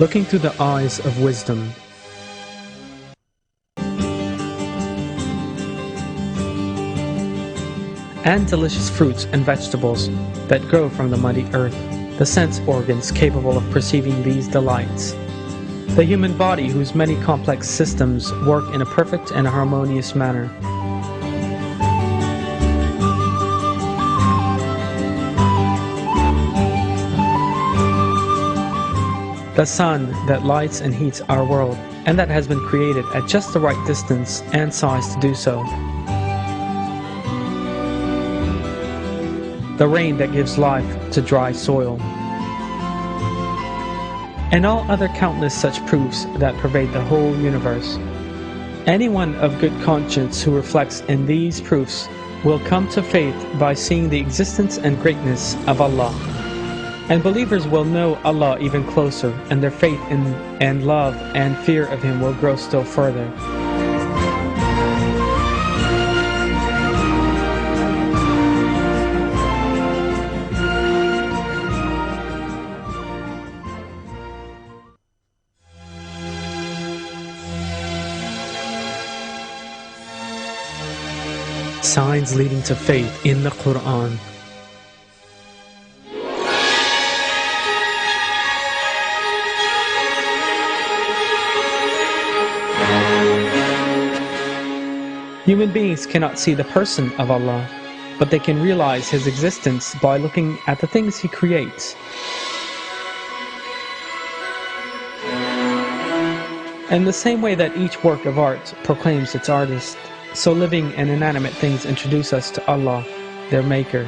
looking through the eyes of wisdom. And delicious fruits and vegetables that grow from the muddy earth, the sense organs capable of perceiving these delights, the human body whose many complex systems work in a perfect and harmonious manner, the sun that lights and heats our world, and that has been created at just the right distance and size to do so, the rain that gives life to dry soil, and all other countless such proofs that pervade the whole universe. Anyone of good conscience who reflects in these proofs will come to faith by seeing the existence and greatness of Allah. And believers will know Allah even closer, and their faith in and love and fear of Him will grow still further. Signs leading to faith in the Quran. Human beings cannot see the person of Allah, but they can realize His existence by looking at the things He creates. In the same way that each work of art proclaims its artist, so living and inanimate things introduce us to Allah, their Maker.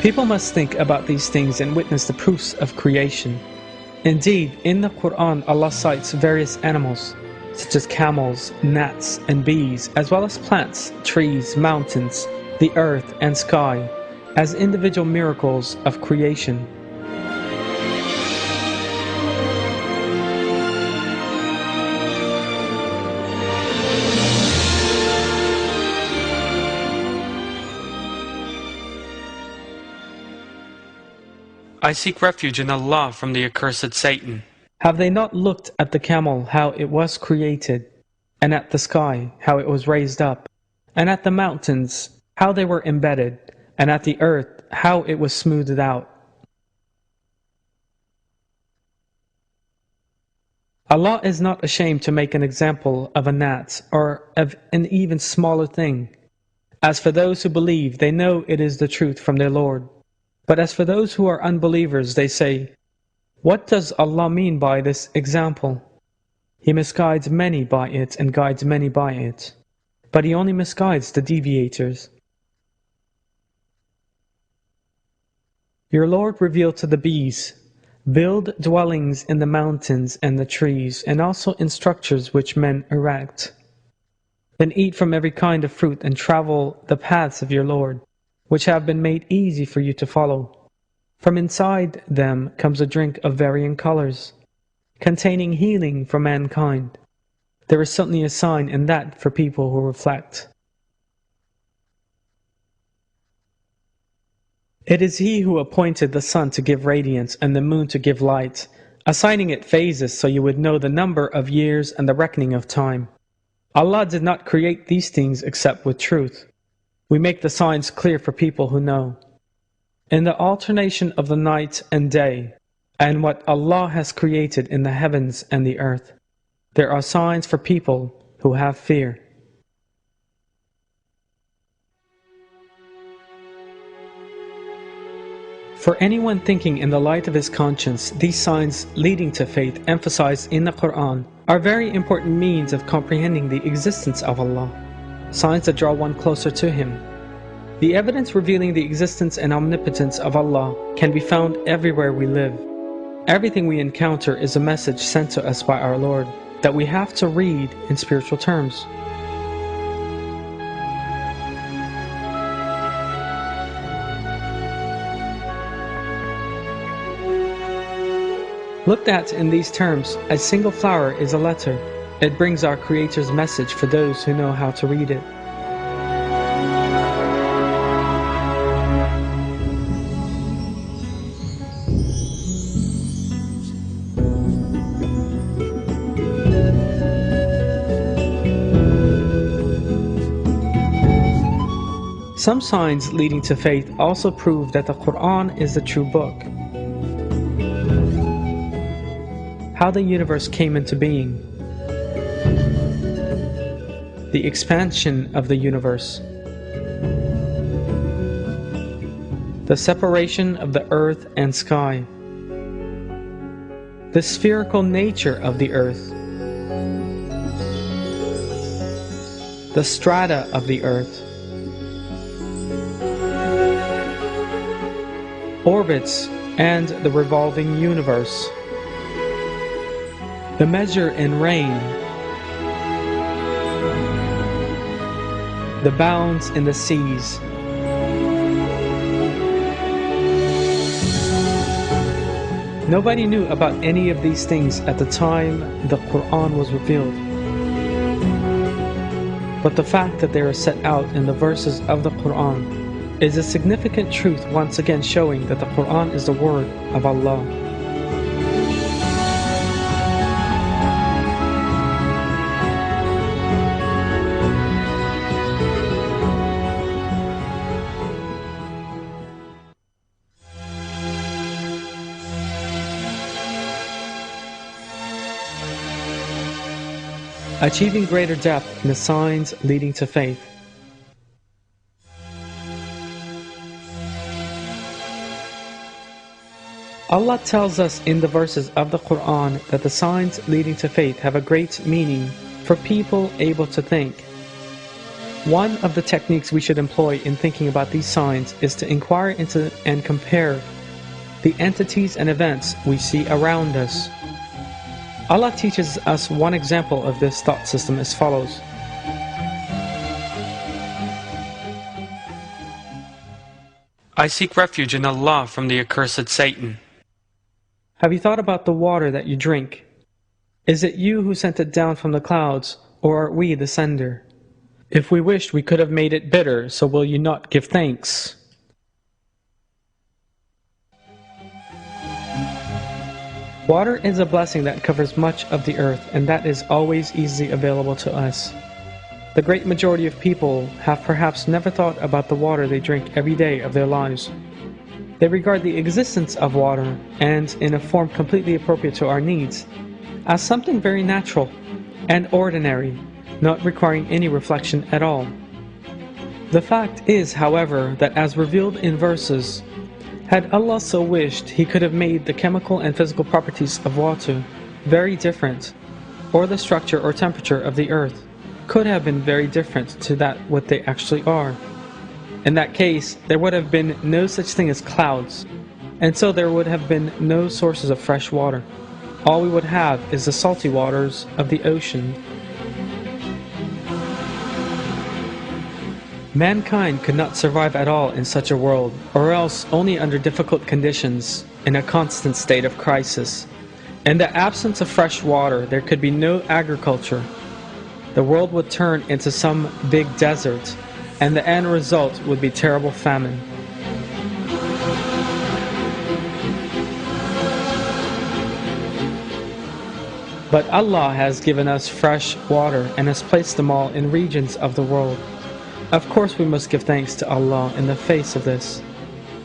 People must think about these things and witness the proofs of creation. Indeed, in the Quran, Allah cites various animals, such as camels, gnats, and bees, as well as plants, trees, mountains, the earth, and sky, as individual miracles of creation. I seek refuge in Allah from the accursed Satan. Have they not looked at the camel, how it was created, and at the sky, how it was raised up, and at the mountains, how they were embedded, and at the earth, how it was smoothed out? Allah is not ashamed to make an example of a gnat, or of an even smaller thing. As for those who believe, they know it is the truth from their Lord. But as for those who are unbelievers, they say, "What does Allah mean by this example? He misguides many by it and guides many by it, but He only misguides the deviators." Your Lord revealed to the bees, "Build dwellings in the mountains and the trees, and also in structures which men erect. Then eat from every kind of fruit and travel the paths of your Lord, which have been made easy for you to follow. From inside them comes a drink of varying colors, containing healing for mankind. There is certainly a sign in that for people who reflect." It is He who appointed the sun to give radiance and the moon to give light, assigning it phases so you would know the number of years and the reckoning of time. Allah did not create these things except with truth. We make the signs clear for people who know. In the alternation of the night and day, and what Allah has created in the heavens and the earth, there are signs for people who have fear. For anyone thinking in the light of his conscience, these signs leading to faith emphasized in the Quran are very important means of comprehending the existence of Allah. Signs that draw one closer to Him. The evidence revealing the existence and omnipotence of Allah can be found everywhere we live. Everything we encounter is a message sent to us by our Lord that we have to read in spiritual terms. Looked at in these terms, a single flower is a letter. It brings our Creator's message for those who know how to read it. Some signs leading to faith also prove that the Quran is the true book. How the universe came into being. The expansion of the universe. The separation of the earth and sky. The spherical nature of the earth. The strata of the earth. Orbits and the revolving universe. The measure in rain. The bounds in the seas. Nobody knew about any of these things at the time the Quran was revealed. But the fact that they are set out in the verses of the Quran is a significant truth, once again showing that the Quran is the word of Allah. Achieving greater depth in the signs leading to faith. Allah tells us in the verses of the Quran that the signs leading to faith have a great meaning for people able to think. One of the techniques we should employ in thinking about these signs is to inquire into and compare the entities and events we see around us. Allah teaches us one example of this thought system as follows. I seek refuge in Allah from the accursed Satan. Have you thought about the water that you drink? Is it you who sent it down from the clouds, or are we the sender? If we wished, we could have made it bitter, so will you not give thanks? Water is a blessing that covers much of the earth, and that is always easily available to us. The great majority of people have perhaps never thought about the water they drink every day of their lives. They regard the existence of water, and in a form completely appropriate to our needs, as something very natural and ordinary, not requiring any reflection at all. The fact is, however, that as revealed in verses, had Allah so wished, He could have made the chemical and physical properties of water very different, or the structure or temperature of the earth could have been very different to that what they actually are. In that case, there would have been no such thing as clouds, and so there would have been no sources of fresh water. All we would have is the salty waters of the ocean. Mankind could not survive at all in such a world, or else only under difficult conditions, in a constant state of crisis. In the absence of fresh water, there could be no agriculture. The world would turn into some big desert, and the end result would be terrible famine. But Allah has given us fresh water and has placed them all in regions of the world. Of course we must give thanks to Allah in the face of this.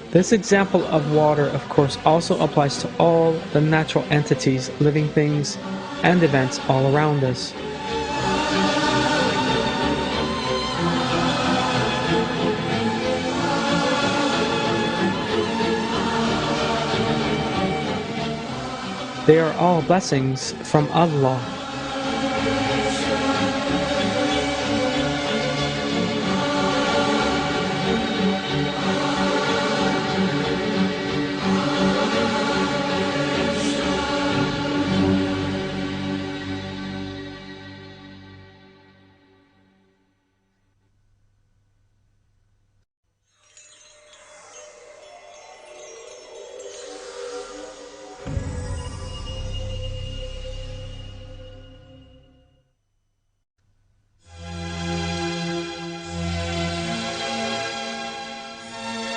This example of water, of course, also applies to all the natural entities, living things, and events all around us. They are all blessings from Allah.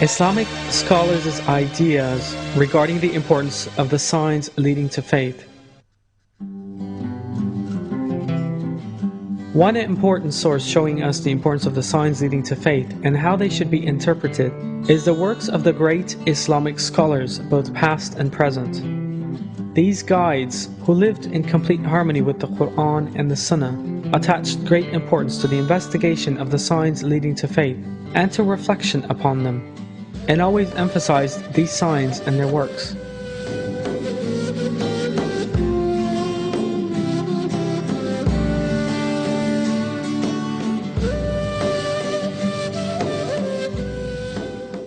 Islamic scholars' ideas regarding the importance of the signs leading to faith. One important source showing us the importance of the signs leading to faith and how they should be interpreted is the works of the great Islamic scholars, both past and present. These guides, who lived in complete harmony with the Quran and the Sunnah, attached great importance to the investigation of the signs leading to faith and to reflection upon them, and always emphasized these signs in their works.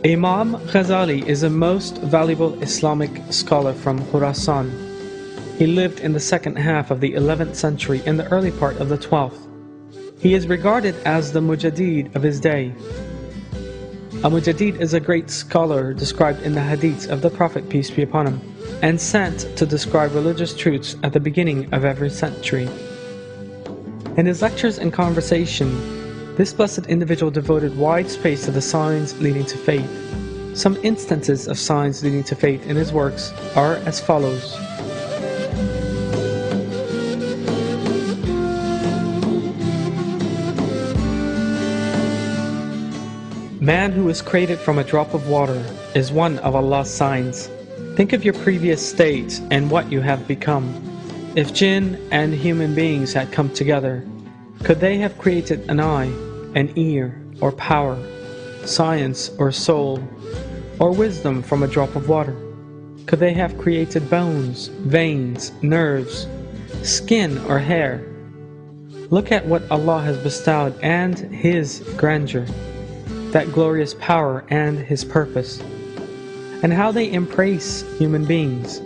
Imam Ghazali is a most valuable Islamic scholar from Khurasan. He lived in the second half of the 11th century and the early part of the 12th. He is regarded as the Mujaddid of his day. A Mujaddid is a great scholar described in the Hadiths of the Prophet, peace be upon him, and sent to describe religious truths at the beginning of every century. In his lectures and conversation, this blessed individual devoted wide space to the signs leading to faith. Some instances of signs leading to faith in his works are as follows. Man who is created from a drop of water is one of Allah's signs. Think of your previous state and what you have become. If jinn and human beings had come together, could they have created an eye, an ear, or power, science, or soul, or wisdom from a drop of water? Could they have created bones, veins, nerves, skin, or hair? Look at what Allah has bestowed and His grandeur, that glorious power and His purpose, and how they embrace human beings.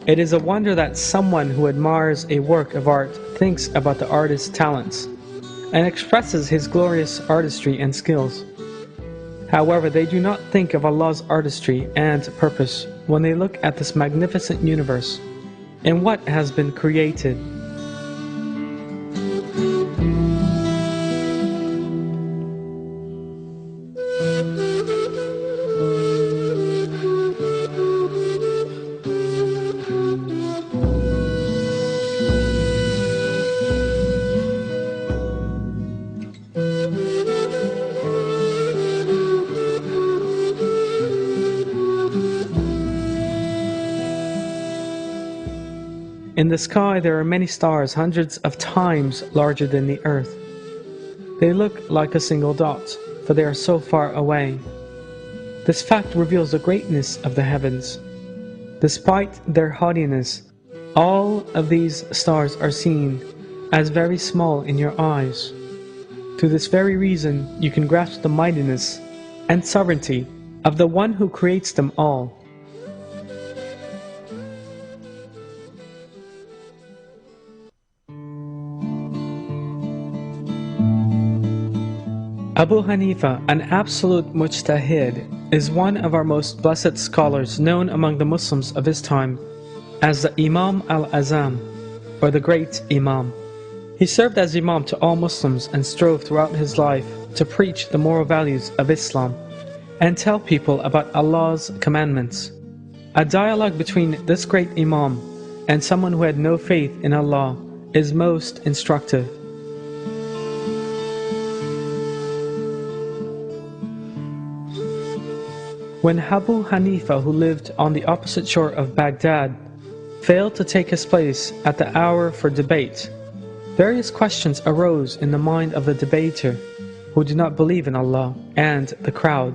It is a wonder that someone who admires a work of art thinks about the artist's talents and expresses his glorious artistry and skills. However, they do not think of Allah's artistry and purpose when they look at this magnificent universe and what has been created. In the sky there are many stars hundreds of times larger than the earth. They look like a single dot, for they are so far away. This fact reveals the greatness of the heavens. Despite their haughtiness, all of these stars are seen as very small in your eyes. To this very reason, you can grasp the mightiness and sovereignty of the one who creates them all. Abu Hanifa, an absolute mujtahid, is one of our most blessed scholars known among the Muslims of his time as the Imam al-Azam, or the Great Imam. He served as Imam to all Muslims and strove throughout his life to preach the moral values of Islam and tell people about Allah's commandments. A dialogue between this great Imam and someone who had no faith in Allah is most instructive. When Abu Hanifa, who lived on the opposite shore of Baghdad, failed to take his place at the hour for debate, various questions arose in the mind of the debater who did not believe in Allah and the crowd.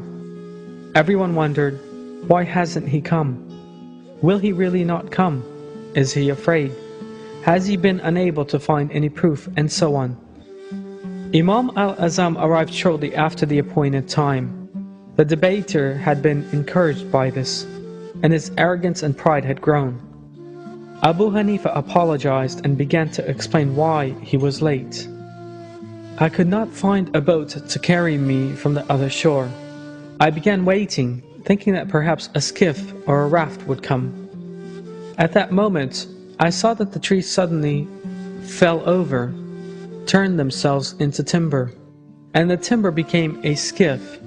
Everyone wondered, why hasn't he come? Will he really not come? Is he afraid? Has he been unable to find any proof? And so on. Imam al-Azam arrived shortly after the appointed time. The debater had been encouraged by this, and his arrogance and pride had grown. Abu Hanifa apologized and began to explain why he was late. I could not find a boat to carry me from the other shore. I began waiting, thinking that perhaps a skiff or a raft would come. At that moment, I saw that the trees suddenly fell over, turned themselves into timber, and the timber became a skiff.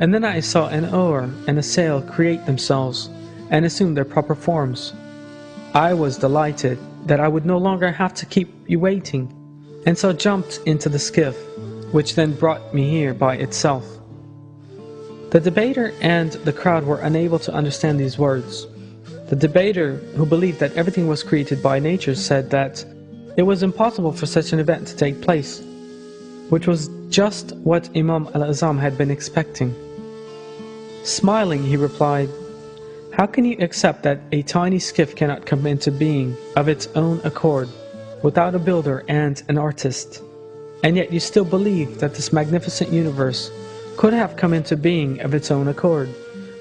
And then I saw an oar and a sail create themselves and assume their proper forms. I was delighted that I would no longer have to keep you waiting, and so jumped into the skiff, which then brought me here by itself. The debater and the crowd were unable to understand these words. The debater, who believed that everything was created by nature, said that it was impossible for such an event to take place, which was just what Imam al-Azam had been expecting. Smiling, he replied, "How can you accept that a tiny skiff cannot come into being of its own accord, without a builder and an artist? And yet you still believe that this magnificent universe could have come into being of its own accord,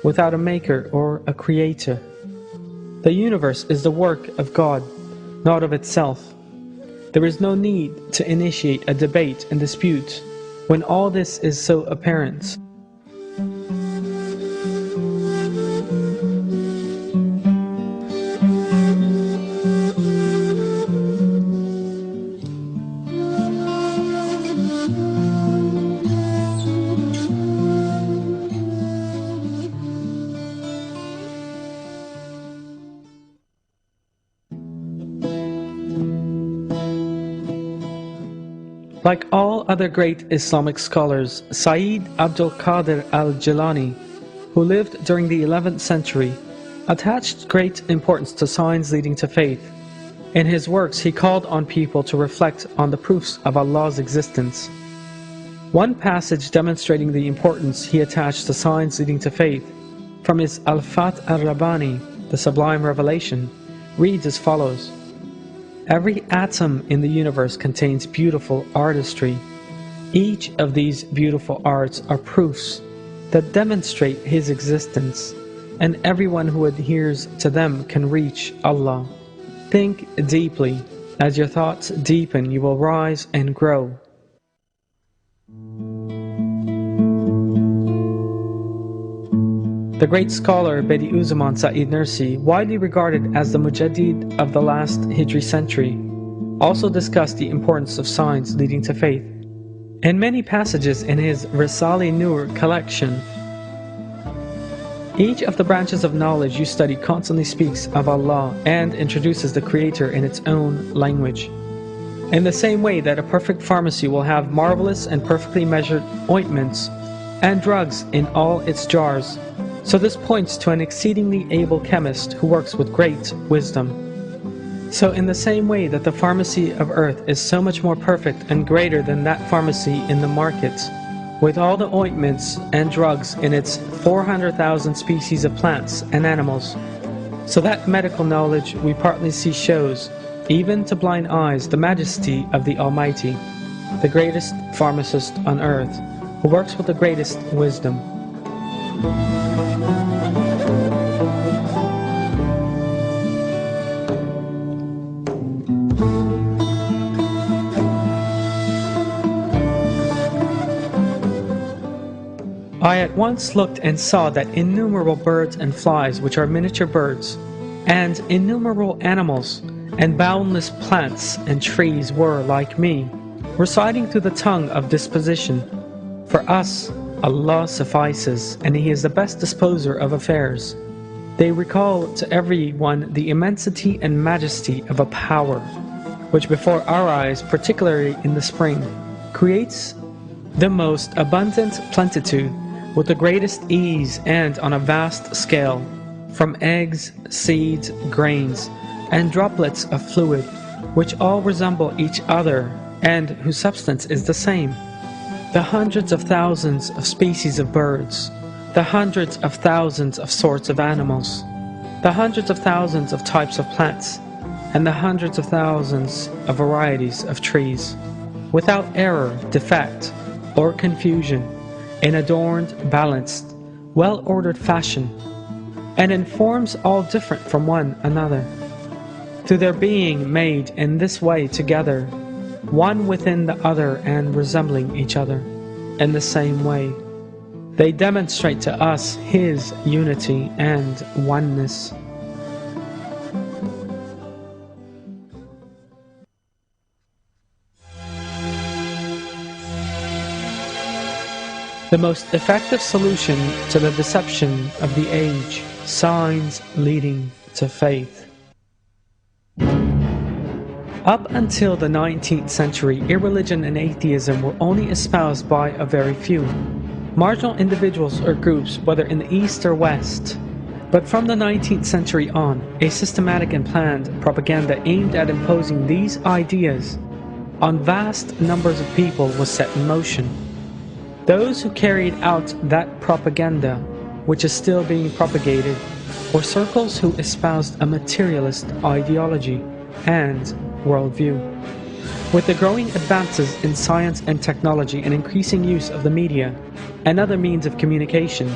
without a maker or a creator? The universe is the work of God, not of itself. There is no need to initiate a debate and dispute when all this is so apparent." Like all other great Islamic scholars, Sayyid Abdul Qadir al-Jilani, who lived during the 11th century, attached great importance to signs leading to faith. In his works, he called on people to reflect on the proofs of Allah's existence. One passage demonstrating the importance he attached to signs leading to faith, from his Al-Fat al-Rabbani, the Sublime Revelation, reads as follows: "Every atom in the universe contains beautiful artistry. Each of these beautiful arts are proofs that demonstrate His existence, and everyone who adheres to them can reach Allah. Think deeply. As your thoughts deepen, you will rise and grow." The great scholar Bediüzzaman Said Nursi, widely regarded as the Mujaddid of the last Hijri century, also discussed the importance of signs leading to faith. In many passages in his Risale-i-Nur collection, each of the branches of knowledge you study constantly speaks of Allah and introduces the Creator in its own language. In the same way that a perfect pharmacy will have marvelous and perfectly measured ointments and drugs in all its jars, so this points to an exceedingly able chemist who works with great wisdom. So in the same way that the pharmacy of earth is so much more perfect and greater than that pharmacy in the markets, with all the ointments and drugs in its 400,000 species of plants and animals, so that medical knowledge we partly see shows, even to blind eyes, the majesty of the Almighty, the greatest pharmacist on earth, who works with the greatest wisdom. I at once looked and saw that innumerable birds and flies, which are miniature birds, and innumerable animals, and boundless plants and trees were, like me, reciting through the tongue of disposition, "For us, Allah suffices, and He is the best disposer of affairs." They recall to everyone the immensity and majesty of a power, which before our eyes, particularly in the spring, creates the most abundant plenitude, with the greatest ease and on a vast scale, from eggs, seeds, grains, and droplets of fluid, which all resemble each other, and whose substance is the same. The hundreds of thousands of species of birds, the hundreds of thousands of sorts of animals, the hundreds of thousands of types of plants, and the hundreds of thousands of varieties of trees, without error, defect, or confusion, in adorned, balanced, well-ordered fashion, and in forms all different from one another, through their being made in this way together, one within the other and resembling each other in the same way. They demonstrate to us His unity and oneness. The most effective solution to the deception of the age, signs leading to faith. Up until the 19th century, irreligion and atheism were only espoused by a very few, marginal individuals or groups, whether in the East or West. But from the 19th century on, a systematic and planned propaganda aimed at imposing these ideas on vast numbers of people was set in motion. Those who carried out that propaganda, which is still being propagated, were circles who espoused a materialist ideology and worldview. With the growing advances in science and technology and increasing use of the media and other means of communication,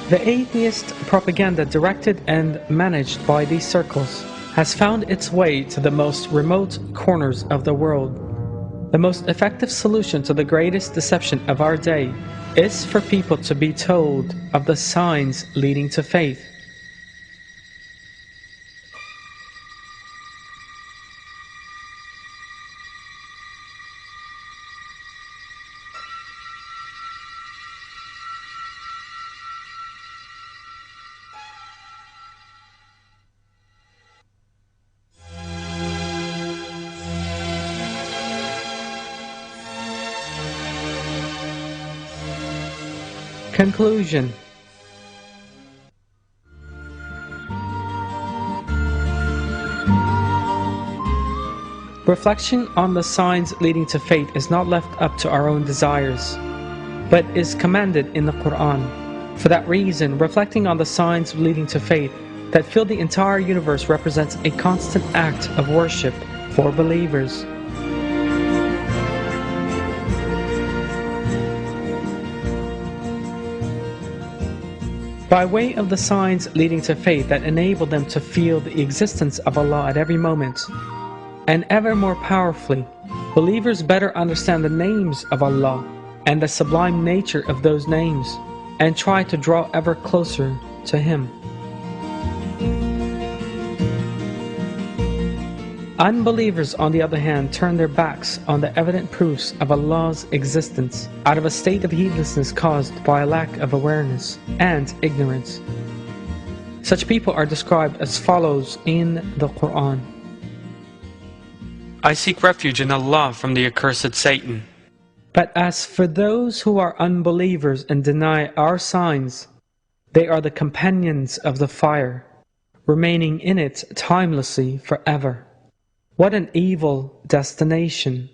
the atheist propaganda directed and managed by these circles has found its way to the most remote corners of the world. The most effective solution to the greatest deception of our day is for people to be told of the signs leading to faith. Conclusion. Reflection on the signs leading to faith is not left up to our own desires, but is commanded in the Quran. For that reason, reflecting on the signs leading to faith that fill the entire universe represents a constant act of worship for believers. By way of the signs leading to faith that enable them to feel the existence of Allah at every moment, and ever more powerfully, believers better understand the names of Allah and the sublime nature of those names, and try to draw ever closer to Him. Unbelievers, on the other hand, turn their backs on the evident proofs of Allah's existence out of a state of heedlessness caused by a lack of awareness and ignorance. Such people are described as follows in the Quran. I seek refuge in Allah from the accursed Satan. But as for those who are unbelievers and deny our signs, they are the companions of the fire, remaining in it timelessly forever. What an evil destination!